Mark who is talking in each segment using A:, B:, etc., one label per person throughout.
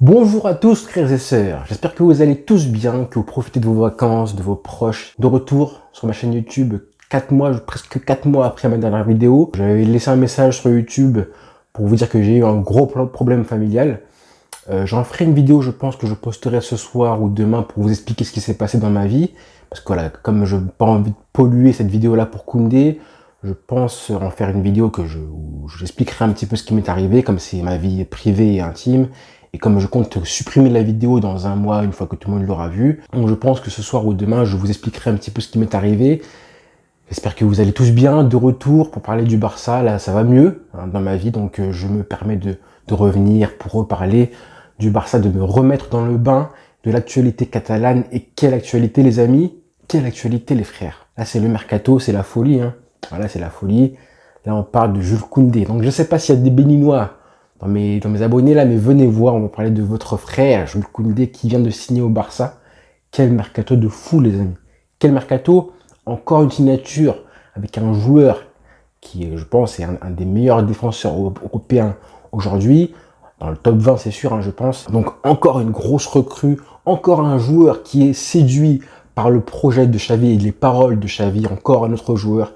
A: Bonjour à tous frères et sœurs, j'espère que vous allez tous bien, que vous profitez de vos vacances, de vos proches. De retour sur ma chaîne YouTube 4 mois, presque 4 mois après ma dernière vidéo. J'avais laissé un message sur YouTube pour vous dire que j'ai eu un gros problème familial. J'en ferai une vidéo, je pense que je posterai ce soir ou demain pour vous expliquer ce qui s'est passé dans ma vie. Parce que voilà, comme je n'ai pas envie de polluer cette vidéo-là pour Koundé, je pense en faire une vidéo où j'expliquerai un petit peu ce qui m'est arrivé, comme c'est ma vie privée et intime. Et comme je compte supprimer la vidéo dans un mois, une fois que tout le monde l'aura vue, donc je pense que ce soir ou demain, je vous expliquerai un petit peu ce qui m'est arrivé. J'espère que vous allez tous bien, de retour pour parler du Barça. Là, ça va mieux dans ma vie, donc je me permets de revenir pour reparler du Barça, de me remettre dans le bain de l'actualité catalane. Et quelle actualité, les amis? Quelle actualité, les frères? Là, c'est le mercato, c'est la folie. Voilà, c'est la folie. Là, on parle de Jules Koundé. Donc, je ne sais pas s'il y a des Béninois dans mes abonnés là, mais venez voir, on va parler de votre frère, Jules Koundé, qui vient de signer au Barça. Quel mercato de fou, les amis. Quel mercato, encore une signature avec un joueur qui, je pense, est un des meilleurs défenseurs européens aujourd'hui. Dans le top 20, c'est sûr, je pense. Donc, encore une grosse recrue, encore un joueur qui est séduit par le projet de Xavi et les paroles de Xavi, encore un autre joueur.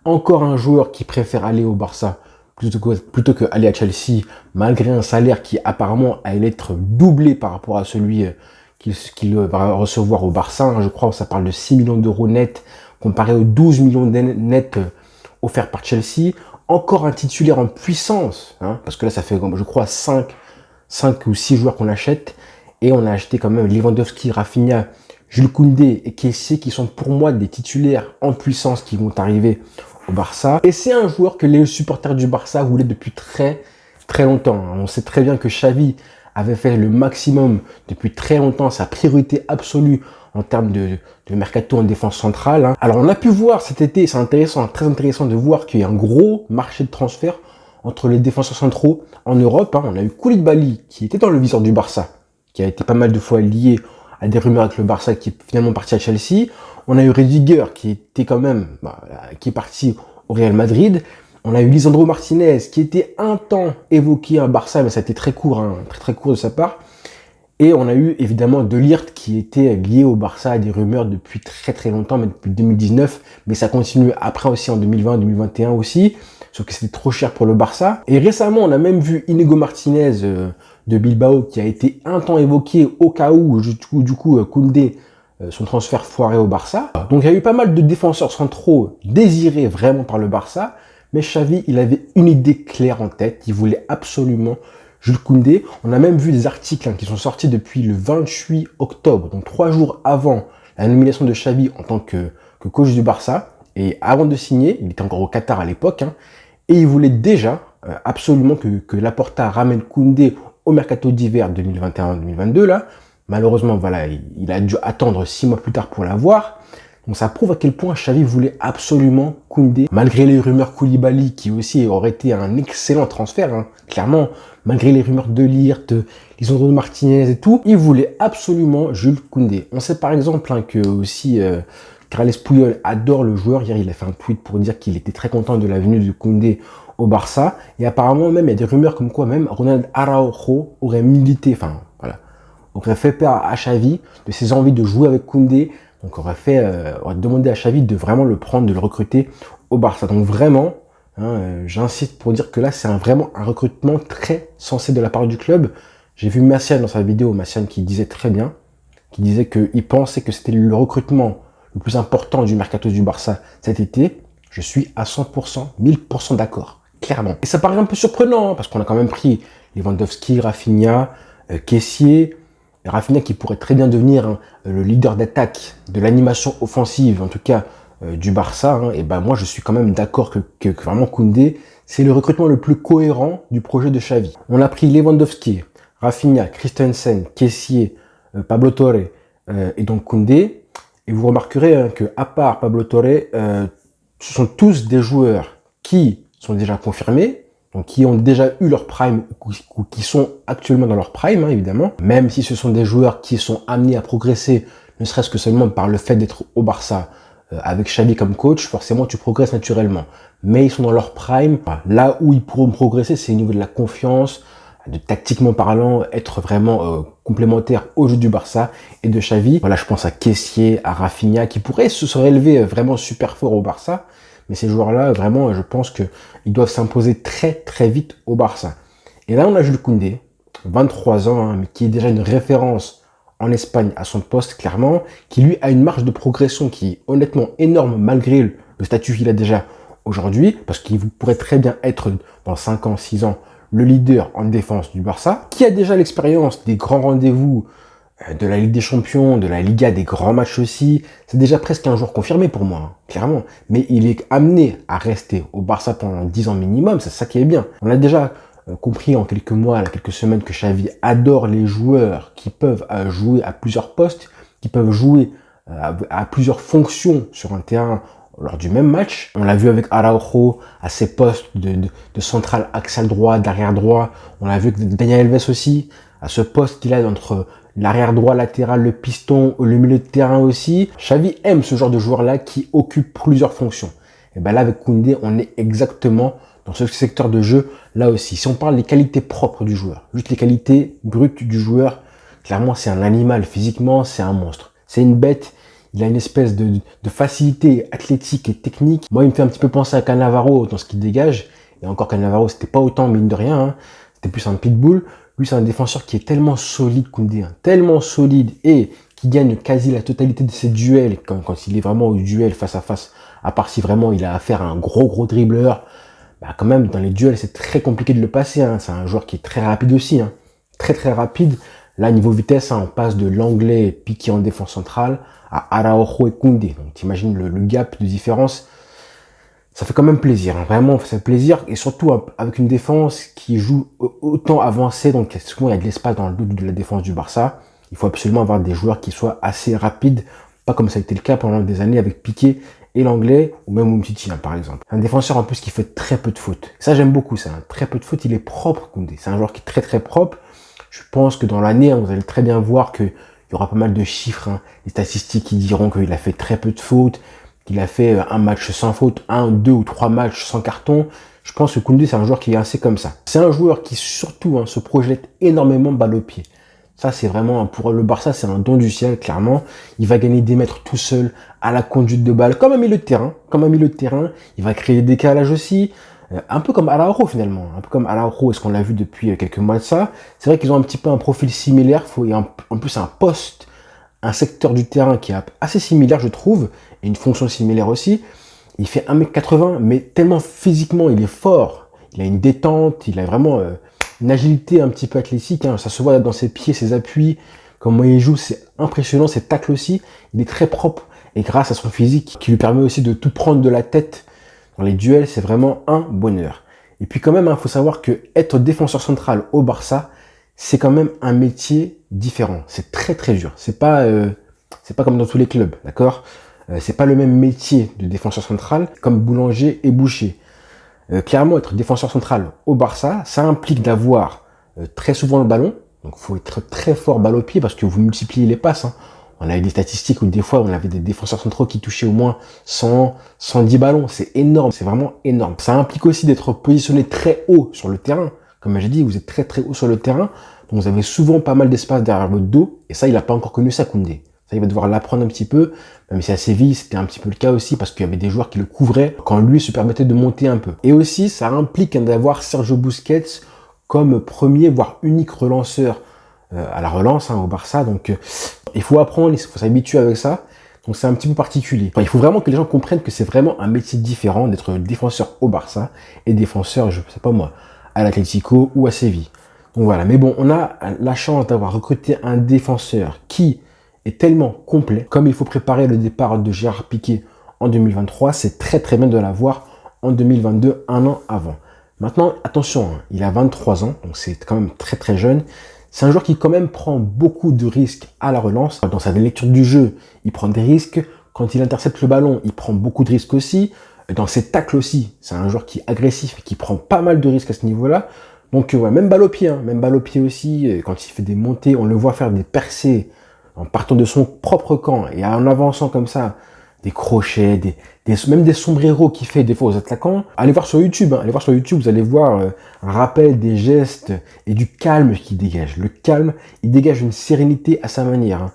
A: Encore un joueur qui préfère aller au Barça plutôt que aller à Chelsea, malgré un salaire qui apparemment allait être doublé par rapport à celui qu'il va recevoir au Barça. Je crois que ça parle de 6 millions d'euros net, comparé aux 12 millions net offerts par Chelsea. Encore un titulaire en puissance, parce que là ça fait, je crois, 5 ou 6 joueurs qu'on achète. Et on a acheté quand même Lewandowski, Rafinha, Jules Koundé et Kessié, qui sont pour moi des titulaires en puissance qui vont arriver au Barça. Et c'est un joueur que les supporters du Barça voulaient depuis très longtemps. On sait très bien que Xavi avait fait le maximum depuis très longtemps, sa priorité absolue en termes de mercato en défense centrale. Alors on a pu voir cet été, c'est intéressant, très intéressant de voir qu'il y a un gros marché de transfert entre les défenseurs centraux en Europe. On a eu Koulibaly qui était dans le viseur du Barça, qui a été pas mal de fois lié à des rumeurs avec le Barça, qui est finalement parti à Chelsea. On a eu Rudiger qui était quand même, qui est parti au Real Madrid. On a eu Lisandro Martinez qui était un temps évoqué à Barça, mais ça a été très court, très court de sa part. Et on a eu évidemment De Ligt qui était lié au Barça à des rumeurs depuis très longtemps, mais depuis 2019. Mais ça continue après aussi en 2020, 2021 aussi. Sauf que c'était trop cher pour le Barça. Et récemment, on a même vu Inigo Martinez de Bilbao qui a été un temps évoqué au cas où, du coup, Koundé, son transfert foiré au Barça. Donc il y a eu pas mal de défenseurs centraux désirés vraiment par le Barça. Mais Xavi, il avait une idée claire en tête. Il voulait absolument Jules Koundé. On a même vu des articles qui sont sortis depuis le 28 octobre, donc 3 jours avant la nomination de Xavi en tant que coach du Barça. Et avant de signer, il était encore au Qatar à l'époque, et il voulait déjà absolument que Laporta ramène Koundé au mercato d'hiver 2021-2022 là. Malheureusement, voilà, il a dû attendre 6 mois plus tard pour l'avoir. Donc ça prouve à quel point Xavi voulait absolument Koundé, malgré les rumeurs Koulibaly, qui aussi aurait été un excellent transfert, clairement, malgré les rumeurs de Ligt, Lisandro Martinez et tout, il voulait absolument Jules Koundé. On sait par exemple que aussi Carles Puyol adore le joueur. Hier, il a fait un tweet pour dire qu'il était très content de la venue de Koundé au Barça. Et apparemment, même, il y a des rumeurs comme quoi même Ronald Araujo aurait milité, aurait fait peur à Xavi de ses envies de jouer avec Koundé. Donc aurait demandé à Xavi de vraiment le prendre, de le recruter au Barça. Donc vraiment, j'insiste pour dire que là, c'est vraiment un recrutement très sensé de la part du club. J'ai vu Massian dans sa vidéo, Massian qui disait très bien, qui disait qu'il pensait que c'était le recrutement le plus important du mercato du Barça cet été. Je suis à 100%, 1000% d'accord, clairement. Et ça paraît un peu surprenant, parce qu'on a quand même pris Lewandowski, Rafinha, Kessié, Rafinha qui pourrait très bien devenir le leader d'attaque de l'animation offensive, en tout cas du Barça. Et ben moi, je suis quand même d'accord que vraiment Koundé, c'est le recrutement le plus cohérent du projet de Xavi. On a pris Lewandowski, Rafinha, Christensen, Kessié, Pablo Torre et donc Koundé. Et vous remarquerez que à part Pablo Torre, ce sont tous des joueurs qui sont déjà confirmés, donc qui ont déjà eu leur prime ou qui sont actuellement dans leur prime, évidemment. Même si ce sont des joueurs qui sont amenés à progresser, ne serait-ce que seulement par le fait d'être au Barça avec Xavi comme coach, forcément tu progresses naturellement. Mais ils sont dans leur prime. Là où ils pourront progresser, c'est au niveau de la confiance, de tactiquement parlant, être vraiment complémentaire au jeu du Barça et de Xavi. Voilà, je pense à Kessié, à Rafinha, qui pourraient se révéler vraiment super fort au Barça. Mais ces joueurs-là, vraiment, je pense qu'ils doivent s'imposer très très vite au Barça. Et là, on a Jules Koundé, 23 ans, hein, mais qui est déjà une référence en Espagne à son poste, clairement, qui lui a une marge de progression qui est honnêtement énorme malgré le statut qu'il a déjà aujourd'hui, parce qu'il pourrait très bien être dans 5 ans, 6 ans, le leader en défense du Barça, qui a déjà l'expérience des grands rendez-vous de la Ligue des Champions, de la Liga, des grands matchs aussi. C'est déjà presque un joueur confirmé pour moi, hein, clairement. Mais il est amené à rester au Barça pendant 10 ans minimum, c'est ça qui est bien. On a déjà compris en quelques mois, quelques semaines, que Xavi adore les joueurs qui peuvent jouer à plusieurs postes, qui peuvent jouer à plusieurs fonctions sur un terrain lors du même match. On l'a vu avec Araujo à ses postes de central axial droit, d'arrière droit. On l'a vu avec Daniel Alves aussi, à ce poste qu'il a entre l'arrière droit latéral, le piston, le milieu de terrain aussi. Xavi aime ce genre de joueur-là qui occupe plusieurs fonctions. Et ben là, avec Koundé, on est exactement dans ce secteur de jeu là aussi. Si on parle des qualités propres du joueur, juste les qualités brutes du joueur, clairement, c'est un animal. Physiquement, c'est un monstre. C'est une bête. Il a une espèce de facilité athlétique et technique. Moi, il me fait un petit peu penser à Cannavaro dans ce qu'il dégage. Et encore, Cannavaro, c'était pas autant, mine de rien, hein. C'était plus un pitbull. Lui, c'est un défenseur qui est tellement solide, Koundé, hein, tellement solide, et qui gagne quasi la totalité de ses duels quand il est vraiment au duel face à face. À part si vraiment il a affaire à un gros dribbleur, bah quand même, dans les duels, c'est très compliqué de le passer, hein. C'est un joueur qui est très rapide aussi, hein. Très rapide. Là, niveau vitesse, hein, on passe de l'anglais piqué en défense centrale à Araujo et Koundé. Donc, t'imagines le gap de différence. Ça fait quand même plaisir, hein. Vraiment, ça fait plaisir. Et surtout, avec une défense qui joue autant avancée. Donc, souvent, il y a de l'espace dans le dos de la défense du Barça. Il faut absolument avoir des joueurs qui soient assez rapides. Pas comme ça a été le cas pendant des années avec Piqué et l'anglais, ou même Umtiti, hein, par exemple. Un défenseur, en plus, qui fait très peu de fautes. Ça, j'aime beaucoup, ça, hein. Très peu de fautes. Il est propre, Koundé. C'est un joueur qui est très propre. Je pense que dans l'année, hein, vous allez très bien voir qu'il y aura pas mal de chiffres, hein, des statistiques qui diront qu'il a fait très peu de fautes, qu'il a fait un match sans faute, 1, 2 ou 3 matchs sans carton. Je pense que Koundé, c'est un joueur qui est assez comme ça. C'est un joueur qui surtout, hein, se projette énormément balle au pied. Ça, c'est vraiment, pour le Barça, c'est un don du ciel, clairement. Il va gagner des mètres tout seul à la conduite de balle, comme un milieu de terrain. Il va créer des décalages aussi. Un peu comme Araujo finalement, un peu comme Araujo, est-ce qu'on l'a vu depuis quelques mois de ça. C'est vrai qu'ils ont un petit peu un profil similaire, et en plus un poste, un secteur du terrain qui est assez similaire je trouve, et une fonction similaire aussi. Il fait 1m80, mais tellement physiquement il est fort, il a une détente, il a vraiment une agilité un petit peu athlétique, hein. Ça se voit dans ses pieds, ses appuis, comment il joue, c'est impressionnant, ses tacles aussi, il est très propre, et grâce à son physique qui lui permet aussi de tout prendre de la tête. Dans les duels, c'est vraiment un bonheur. Et puis quand même, il faut savoir que être défenseur central au Barça, c'est quand même un métier différent. C'est très dur. C'est pas comme dans tous les clubs, d'accord. C'est pas le même métier de défenseur central comme boulanger et boucher. Clairement, être défenseur central au Barça, ça implique d'avoir très souvent le ballon. Donc, il faut être très fort balle au pied parce que vous multipliez les passes, hein. On avait des statistiques où des fois, on avait des défenseurs centraux qui touchaient au moins 100, 110 ballons. C'est énorme, c'est vraiment énorme. Ça implique aussi d'être positionné très haut sur le terrain. Comme j'ai dit, vous êtes très haut sur le terrain. Donc, vous avez souvent pas mal d'espace derrière votre dos. Et ça, il n'a pas encore connu ça, Koundé. Ça, il va devoir l'apprendre un petit peu. Même si à Séville, c'était un petit peu le cas aussi parce qu'il y avait des joueurs qui le couvraient quand lui se permettait de monter un peu. Et aussi, ça implique d'avoir Sergio Busquets comme premier, voire unique relanceur à la relance, hein, au Barça. Donc, il faut apprendre, il faut s'habituer avec ça. Donc, c'est un petit peu particulier. Enfin, il faut vraiment que les gens comprennent que c'est vraiment un métier différent d'être défenseur au Barça et défenseur, je sais pas moi, à l'Atlético ou à Séville. Donc voilà. Mais bon, on a la chance d'avoir recruté un défenseur qui est tellement complet. Comme il faut préparer le départ de Gérard Piqué en 2023, c'est très bien de l'avoir en 2022, un an avant. Maintenant, attention, hein, il a 23 ans, donc c'est quand même très jeune. C'est un joueur qui quand même prend beaucoup de risques à la relance. Dans sa lecture du jeu, il prend des risques. Quand il intercepte le ballon, il prend beaucoup de risques aussi. Dans ses tacles aussi, c'est un joueur qui est agressif et qui prend pas mal de risques à ce niveau-là. Donc ouais, même balle au pied, hein, même balle au pied aussi. Quand il fait des montées, on le voit faire des percées en partant de son propre camp et en avançant comme ça des crochets, même des sombreros qu'il fait des fois aux attaquants. Allez voir sur YouTube, allez voir sur YouTube, vous allez voir un rappel des gestes et du calme qu'il dégage. Le calme, il dégage une sérénité à sa manière.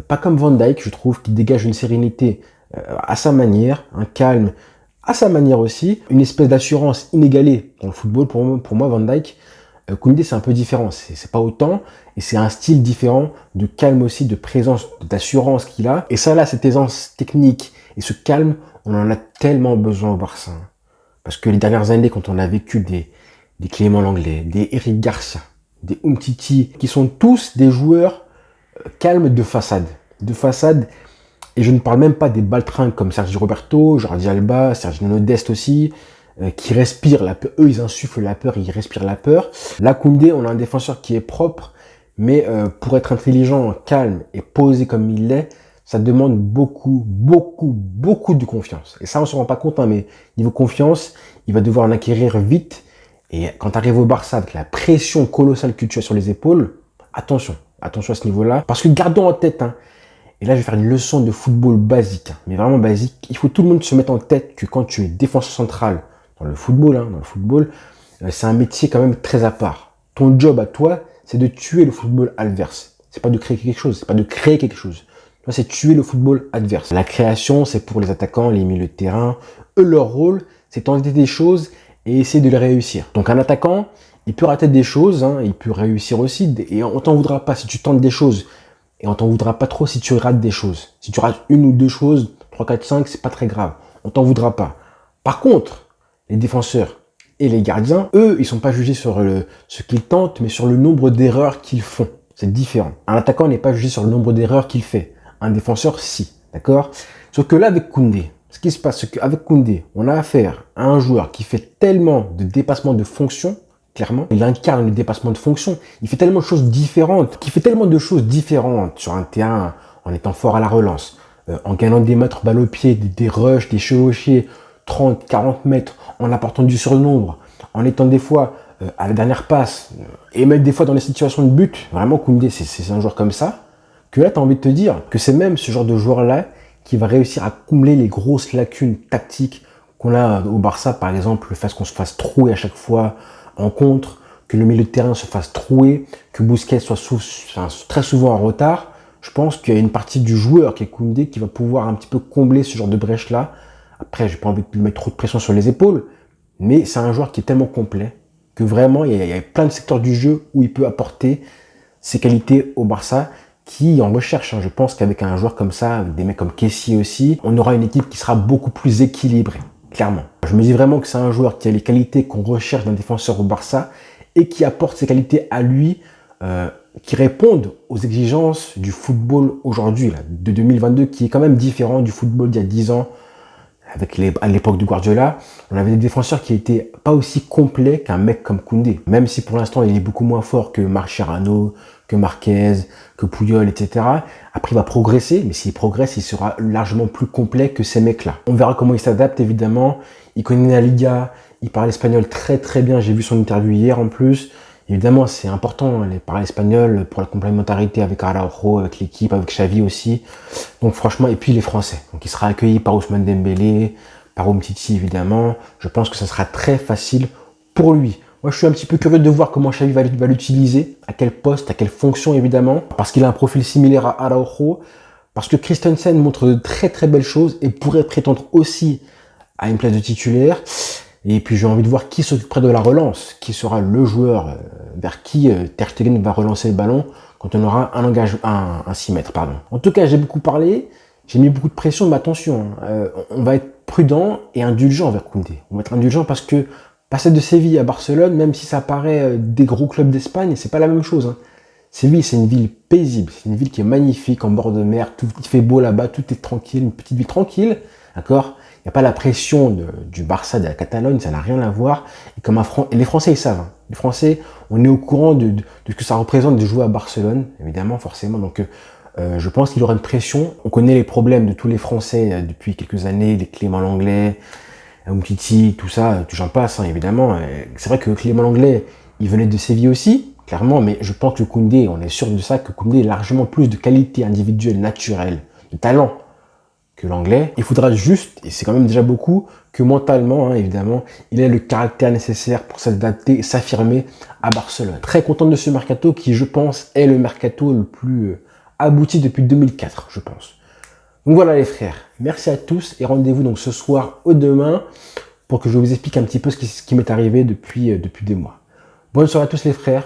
A: Pas comme Van Dijk, je trouve, qui dégage une sérénité à sa manière, un calme à sa manière aussi, une espèce d'assurance inégalée dans le football. Pour moi Van Dijk, Koundé, c'est un peu différent, c'est pas autant, et c'est un style différent de calme aussi, de présence, d'assurance qu'il a. Et ça là, cette aisance technique et ce calme, on en a tellement besoin au Barça. Parce que les dernières années, quand on a vécu des Clément Lenglet, des Eric Garcia, des Umtiti, qui sont tous des joueurs calmes de façade. Et je ne parle même pas des baltringues comme Sergi Roberto, Jordi Alba, Sergio Dest aussi, qui respirent la peur. Eux, ils insufflent la peur, ils respirent la peur. Là, Koundé, on a un défenseur qui est propre, mais pour être intelligent, calme et posé comme il l'est, ça demande beaucoup de confiance. Et ça, on ne se rend pas compte, hein, mais niveau confiance, il va devoir en acquérir vite. Et quand tu arrives au Barça avec la pression colossale que tu as sur les épaules, attention à ce niveau-là. Parce que gardons en tête, hein, et là, je vais faire une leçon de football basique, hein, mais vraiment basique. Il faut tout le monde se mettre en tête que quand tu es défenseur central dans le football, c'est un métier quand même très à part. Ton job à toi, c'est de tuer le football adverse. C'est pas de créer quelque chose. Toi, c'est tuer le football adverse. La création, c'est pour les attaquants, les milieux de terrain. Eux, leur rôle, c'est tenter des choses et essayer de les réussir. Donc, un attaquant, il peut rater des choses, hein, il peut réussir aussi, et on t'en voudra pas si tu tentes des choses. Et on t'en voudra pas trop si tu rates des choses. Si tu rates une ou deux choses, 3, 4, 5, c'est pas très grave. On t'en voudra pas. Par contre, les défenseurs et les gardiens, eux, ils sont pas jugés sur ce qu'ils tentent, mais sur le nombre d'erreurs qu'ils font. C'est différent. Un attaquant n'est pas jugé sur le nombre d'erreurs qu'il fait. Un défenseur, si. D'accord? Sauf que là, avec Koundé, ce qui se passe, c'est qu'avec Koundé, on a affaire à un joueur qui fait tellement de dépassements de fonction. Clairement, il incarne le dépassement de fonction. Il fait tellement de choses différentes, sur un terrain, en étant fort à la relance, en gagnant des mètres balle au pied, des rushs, des chevauchés, 30, 40 mètres, en apportant du surnombre, en étant des fois à la dernière passe, et même des fois dans les situations de but. Vraiment, Koundé, c'est un joueur comme ça, que là, tu as envie de te dire que c'est même ce genre de joueur-là qui va réussir à combler les grosses lacunes tactiques qu'on a au Barça, par exemple, le fait qu'on se fasse trouer à chaque fois en contre, que le milieu de terrain se fasse trouer, que Busquets soit très souvent en retard. Je pense qu'il y a une partie du joueur qui est Koundé qui va pouvoir un petit peu combler ce genre de brèche-là. Après, j'ai pas envie de lui mettre trop de pression sur les épaules, mais c'est un joueur qui est tellement complet que vraiment, il y a plein de secteurs du jeu où il peut apporter ses qualités au Barça qui en recherche. Je pense qu'avec un joueur comme ça, avec des mecs comme Kessie aussi, on aura une équipe qui sera beaucoup plus équilibrée. Clairement. Je me dis vraiment que c'est un joueur qui a les qualités qu'on recherche d'un défenseur au Barça et qui apporte ses qualités à lui, qui répondent aux exigences du football aujourd'hui, de 2022, qui est quand même différent du football d'il y a 10 ans. À l'époque de Guardiola, on avait des défenseurs qui étaient pas aussi complets qu'un mec comme Koundé. Même si pour l'instant, il est beaucoup moins fort que Mascherano, que Marquez, que Puyol, etc. Après, il va progresser, mais s'il progresse, il sera largement plus complet que ces mecs-là. On verra comment il s'adapte, évidemment. Il connaît la Liga, il parle espagnol très très bien. J'ai vu son interview hier en plus. Évidemment, c'est important, les parler espagnol pour la complémentarité avec Araujo, avec l'équipe, avec Xavi aussi. Donc franchement, et puis les Français. Donc il sera accueilli par Ousmane Dembélé, par Umtiti évidemment. Je pense que ça sera très facile pour lui. Moi, je suis un petit peu curieux de voir comment Xavi va l'utiliser, à quel poste, à quelle fonction évidemment, parce qu'il a un profil similaire à Araujo, parce que Christensen montre de très très belles choses et pourrait prétendre aussi à une place de titulaire. Et puis j'ai envie de voir qui s'occuperait de la relance, qui sera le joueur vers qui Ter Stegen va relancer le ballon quand on aura un 6 mètres. Pardon. En tout cas, j'ai beaucoup parlé, j'ai mis beaucoup de pression, mais attention, on va être prudent et indulgent vers Koundé. On va être indulgent parce que passer de Séville à Barcelone, même si ça paraît des gros clubs d'Espagne, c'est pas la même chose. Hein. Séville, c'est une ville paisible, c'est une ville qui est magnifique, en bord de mer, tout il fait beau là-bas, tout est tranquille, une petite ville tranquille, d'accord. Il n'y a pas la pression du Barça, de la Catalogne, ça n'a rien à voir. Et les Français, ils savent. Hein. Les Français, on est au courant de ce que ça représente de jouer à Barcelone, évidemment, forcément. Donc, je pense qu'il y aura une pression. On connaît les problèmes de tous les Français depuis quelques années, les Clément Lenglet, Umtiti, tout ça, j'en passe, hein, évidemment. C'est vrai que Clément Lenglet, il venait de Séville aussi, clairement, mais je pense que Koundé, on est sûr de ça, que Koundé a largement plus de qualité individuelle, naturelle, de talent que l'anglais. Il faudra juste, et c'est quand même déjà beaucoup, que mentalement, évidemment, il ait le caractère nécessaire pour s'adapter et s'affirmer à Barcelone. Très content de ce mercato qui, je pense, est le mercato le plus abouti depuis 2004, je pense. Donc voilà les frères, merci à tous et rendez-vous donc ce soir ou demain pour que je vous explique un petit peu ce qui m'est arrivé depuis des mois. Bonne soirée à tous les frères,